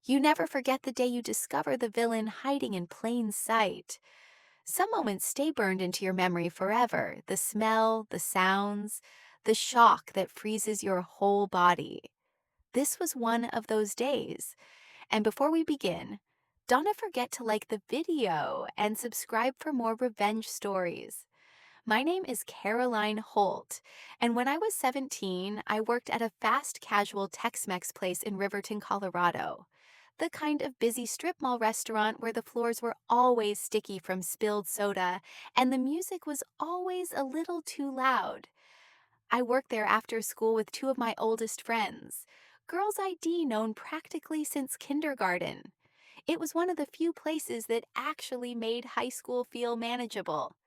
You never forget the day you discover the villain hiding in plain sight. Some moments stay burned into your memory forever. The smell, the sounds, the shock that freezes your whole body. This was one of those days. And before we begin, don't forget to like the video and subscribe for more revenge stories. My name is Caroline Holt, and when I was 17, I worked at a fast casual Tex-Mex place in Riverton, Colorado. The kind of busy strip mall restaurant where the floors were always sticky from spilled soda and the music was always a little too loud. I worked there after school with two of my oldest friends, girls ID known practically since kindergarten. It was one of the few places that actually made high school feel manageable.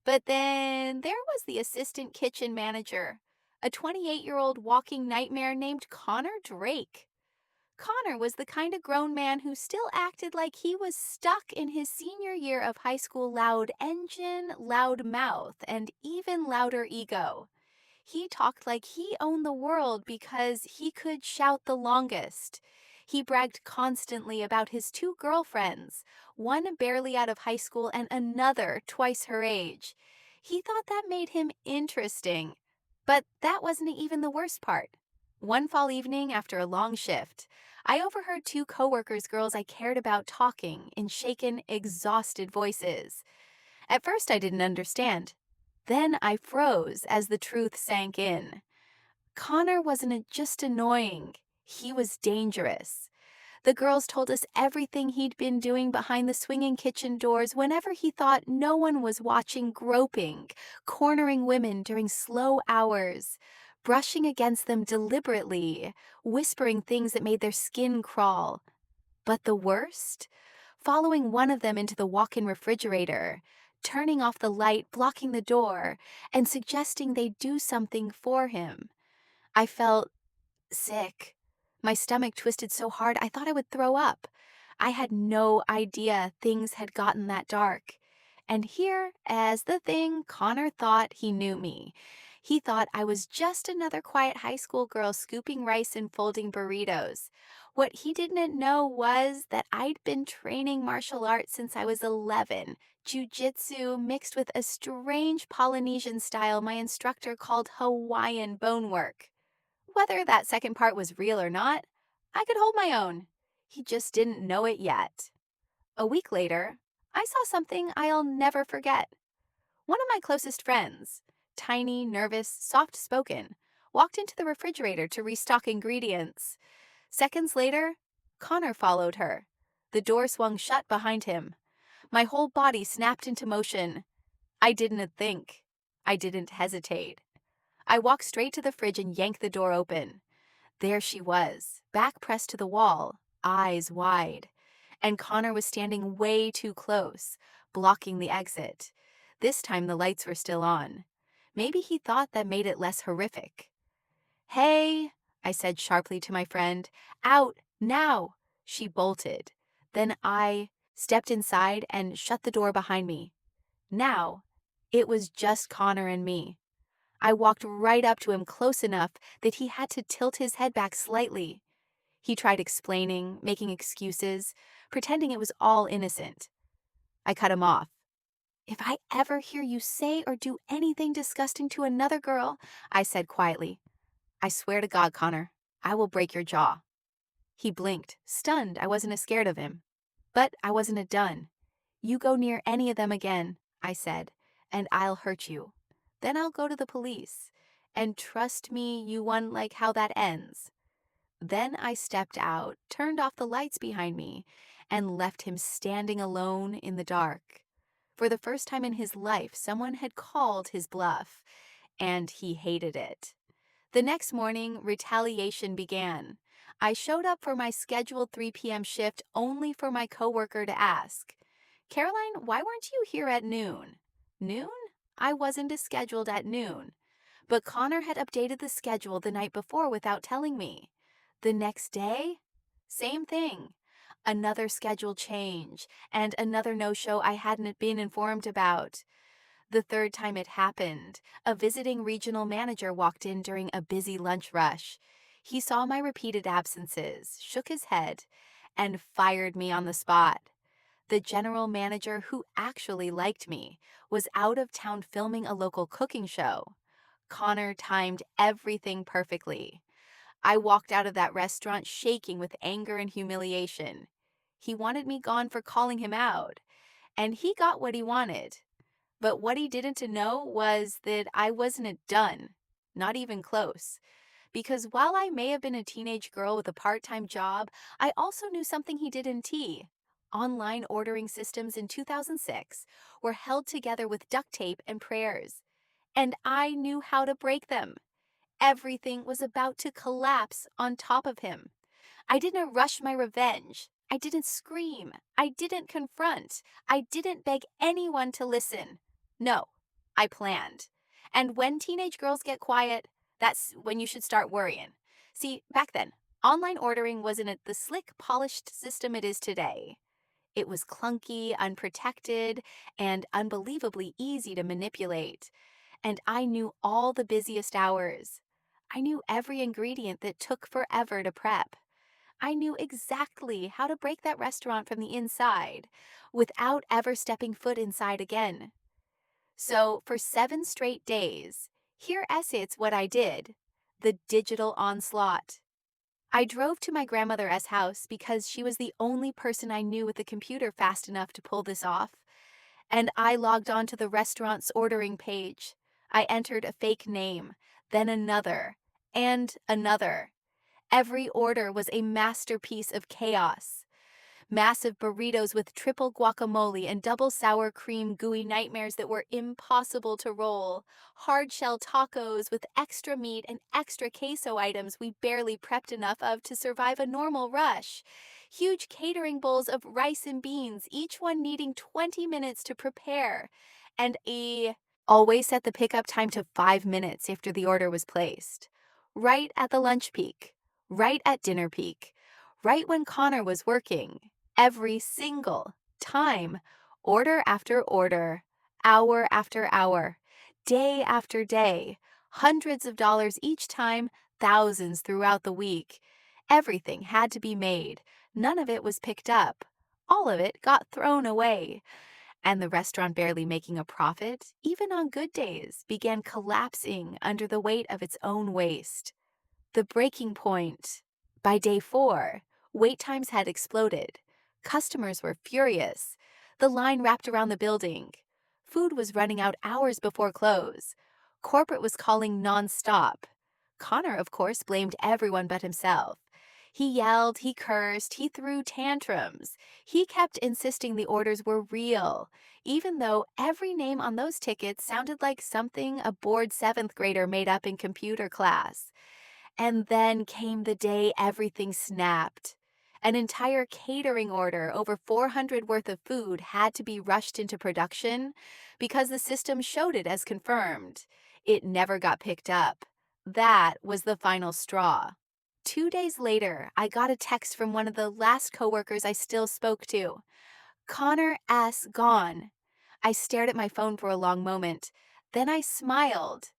But then there was the assistant kitchen manager, a 28-year-old walking nightmare named Connor Drake. Connor was the kind of grown man who still acted like he was stuck in his senior year of high school loud engine, loud mouth, and even louder ego. He talked like he owned the world because he could shout the longest. He bragged constantly about his two girlfriends, one barely out of high school and another twice her age. He thought that made him interesting. But that wasn't even the worst part. One fall evening after a long shift, I overheard two coworkers' girls I cared about talking in shaken, exhausted voices. At first, I didn't understand. Then I froze as the truth sank in. Connor wasn't just annoying, he was dangerous. The girls told us everything he'd been doing behind the swinging kitchen doors whenever he thought no one was watching, groping, cornering women during slow hours, brushing against them deliberately, whispering things that made their skin crawl. But the worst? Following one of them into the walk-in refrigerator, turning off the light, blocking the door, and suggesting they do something for him. I felt sick. My stomach twisted so hard I thought I would throw up. I had no idea things had gotten that dark. And here, as the thing, Connor thought he knew me. He thought I was just another quiet high school girl scooping rice and folding burritos. What he didn't know was that I'd been training martial arts since I was 11, jiu-jitsu mixed with a strange Polynesian style my instructor called Hawaiian bonework. Whether that second part was real or not, I could hold my own. He just didn't know it yet. A week later, I saw something I'll never forget. One of my closest friends, tiny, nervous, soft-spoken, walked into the refrigerator to restock ingredients. Seconds later, Connor followed her. The door swung shut behind him. My whole body snapped into motion. I didn't think. I didn't hesitate. I walked straight to the fridge and yanked the door open. There she was, back pressed to the wall, eyes wide. And Connor was standing way too close, blocking the exit. This time the lights were still on. Maybe he thought that made it less horrific. "Hey," I said sharply to my friend. "Out, now!" She bolted. Then I stepped inside and shut the door behind me. Now, it was just Connor and me. I walked right up to him close enough that he had to tilt his head back slightly. He tried explaining, making excuses, pretending it was all innocent. I cut him off. "If I ever hear you say or do anything disgusting to another girl," I said quietly, "I swear to God, Connor, I will break your jaw." He blinked, stunned I wasn't as scared of him. But I wasn't done. "You go near any of them again," I said, "and I'll hurt you. Then I'll go to the police. And trust me, you won't like how that ends." Then I stepped out, turned off the lights behind me, and left him standing alone in the dark. For the first time in his life, someone had called his bluff, and he hated it. The next morning, retaliation began. I showed up for my scheduled 3 p.m. shift only for my coworker to ask, "Caroline, why weren't you here at noon?" Noon? I wasn't scheduled at noon. But Connor had updated the schedule the night before without telling me. The next day? Same thing. Another schedule change, and another no-show I hadn't been informed about. The third time it happened, a visiting regional manager walked in during a busy lunch rush. He saw my repeated absences, shook his head, and fired me on the spot. The general manager, who actually liked me, was out of town filming a local cooking show. Connor timed everything perfectly. I walked out of that restaurant shaking with anger and humiliation. He wanted me gone for calling him out, and he got what he wanted. But what he didn't know was that I wasn't done, not even close. Because while I may have been a teenage girl with a part-time job, I also knew something he didn't. Online ordering systems in 2006 were held together with duct tape and prayers, and I knew how to break them. Everything was about to collapse on top of him. I didn't rush my revenge. I didn't scream. I didn't confront. I didn't beg anyone to listen. No, I planned. And when teenage girls get quiet, that's when you should start worrying. See, back then, online ordering wasn't the slick, polished system it is today. It was clunky, unprotected, and unbelievably easy to manipulate. And I knew all the busiest hours. I knew every ingredient that took forever to prep. I knew exactly how to break that restaurant from the inside without ever stepping foot inside again. So, for 7 straight days, here is what I did: the digital onslaught. I drove to my grandmother's house because she was the only person I knew with a computer fast enough to pull this off, and I logged on to the restaurant's ordering page. I entered a fake name, then another, and another. Every order was a masterpiece of chaos. Massive burritos with triple guacamole and double sour cream gooey nightmares that were impossible to roll. Hard-shell tacos with extra meat and extra queso items we barely prepped enough of to survive a normal rush. Huge catering bowls of rice and beans, each one needing 20 minutes to prepare. And always set the pickup time to 5 minutes after the order was placed. Right at the lunch peak. Right at dinner peak. Right when Connor was working. Every single time, order after order, hour after hour, day after day, hundreds of dollars each time, thousands throughout the week. Everything had to be made. None of it was picked up. All of it got thrown away. And the restaurant, barely making a profit, even on good days, began collapsing under the weight of its own waste. The breaking point. By day 4, wait times had exploded. Customers were furious. The line wrapped around the building. Food was running out hours before close. Corporate was calling non-stop. Connor, of course, blamed everyone but himself. He yelled, he cursed, he threw tantrums. He kept insisting the orders were real, even though every name on those tickets sounded like something a bored 7th grader made up in computer class. And then came the day everything snapped. An entire catering order, over 400 worth of food, had to be rushed into production because the system showed it as confirmed. It never got picked up. That was the final straw. 2 days later, I got a text from one of the last coworkers I still spoke to. Connor S. gone. I stared at my phone for a long moment. Then I smiled.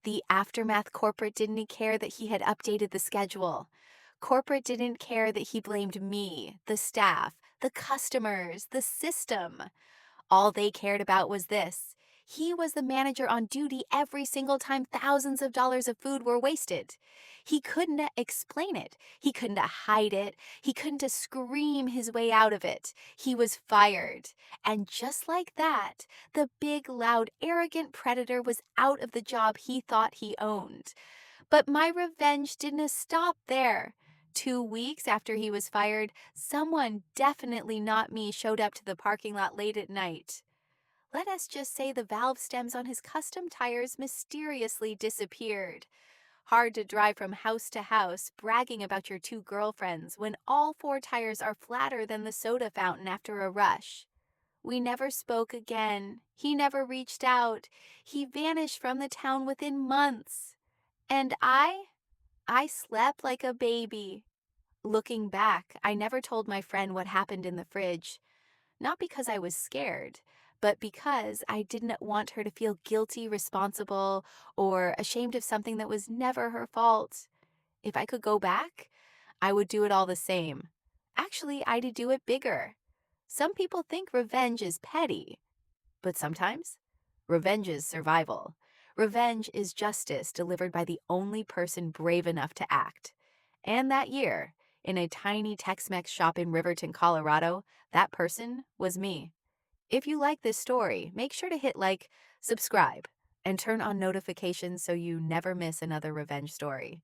The aftermath. Corporate didn't care that he had updated the schedule. Corporate didn't care that he blamed me, the staff, the customers, the system. All they cared about was this: he was the manager on duty every single time thousands of dollars of food were wasted. He couldn't explain it. He couldn't hide it. He couldn't scream his way out of it. He was fired. And just like that, the big, loud, arrogant predator was out of the job he thought he owned. But my revenge didn't stop there. 2 weeks after he was fired, someone, definitely not me, showed up to the parking lot late at night. Let us just say the valve stems on his custom tires mysteriously disappeared. Hard to drive from house to house, bragging about your 2 girlfriends when all 4 tires are flatter than the soda fountain after a rush. We never spoke again. He never reached out. He vanished from the town within months. And I slept like a baby. Looking back, I never told my friend what happened in the fridge. Not because I was scared, but because I didn't want her to feel guilty, responsible, or ashamed of something that was never her fault. If I could go back, I would do it all the same. Actually, I'd do it bigger. Some people think revenge is petty, but sometimes revenge is survival. Revenge is justice delivered by the only person brave enough to act. And that year, in a tiny Tex-Mex shop in Riverton, Colorado, that person was me. If you like this story, make sure to hit like, subscribe, and turn on notifications so you never miss another revenge story.